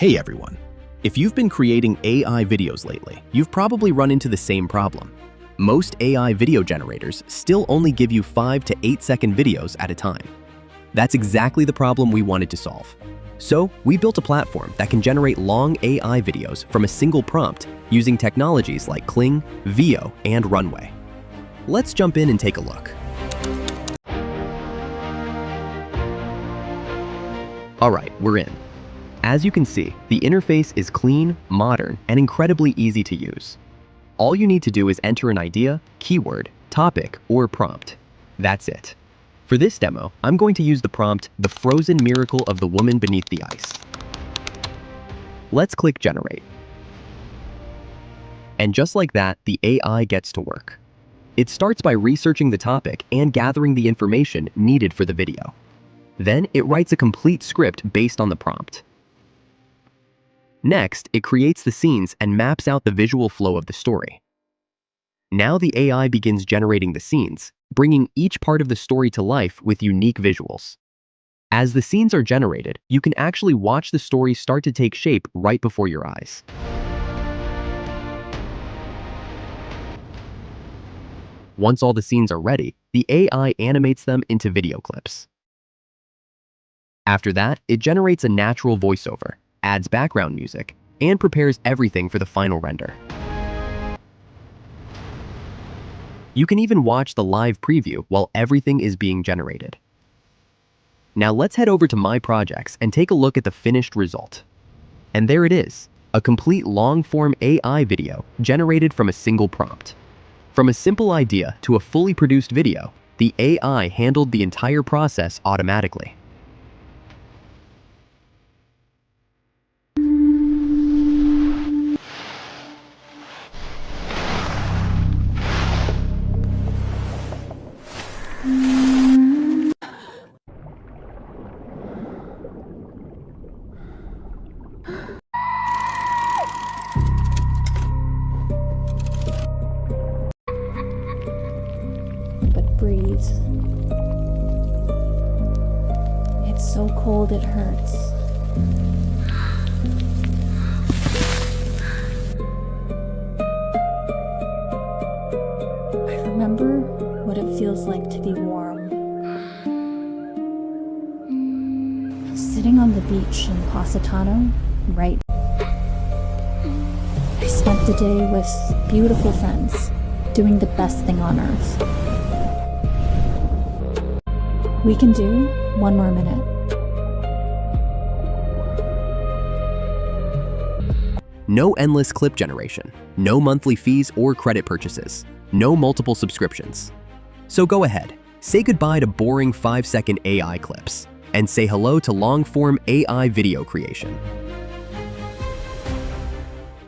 Hey everyone. If you've been creating AI videos lately, you've probably run into the same problem. Most AI video generators still only give you 5 to 8 second videos at a time. That's exactly the problem we wanted to solve. So we built a platform that can generate long AI videos from a single prompt using technologies like Kling, Veo, and Runway. Let's jump in and take a look. Alright, we're in. As you can see, the interface is clean, modern, and incredibly easy to use. All you need to do is enter an idea, keyword, topic, or prompt. That's it. For this demo, I'm going to use the prompt, "The Frozen Miracle of the Woman Beneath the Ice." Let's click Generate. And just like that, the AI gets to work. It starts by researching the topic and gathering the information needed for the video. Then it writes a complete script based on the prompt. Next, it creates the scenes and maps out the visual flow of the story. Now the AI begins generating the scenes, bringing each part of the story to life with unique visuals. As the scenes are generated, you can actually watch the story start to take shape right before your eyes. Once all the scenes are ready, the AI animates them into video clips. After that, it generates a natural voiceover, adds background music, and prepares everything for the final render. You can even watch the live preview while everything is being generated. Now let's head over to My Projects and take a look at the finished result. And there it is, a complete long-form AI video generated from a single prompt. From a simple idea to a fully produced video, the AI handled the entire process automatically. But breathe. It's so cold it hurts. I remember what it feels like to be warm. Sitting on the beach in Positano, right? I spent the day with beautiful friends, doing the best thing on earth. We can do one more minute. No endless clip generation, no monthly fees or credit purchases, no multiple subscriptions. So go ahead, say goodbye to boring 5-second AI clips, and say hello to long-form AI video creation.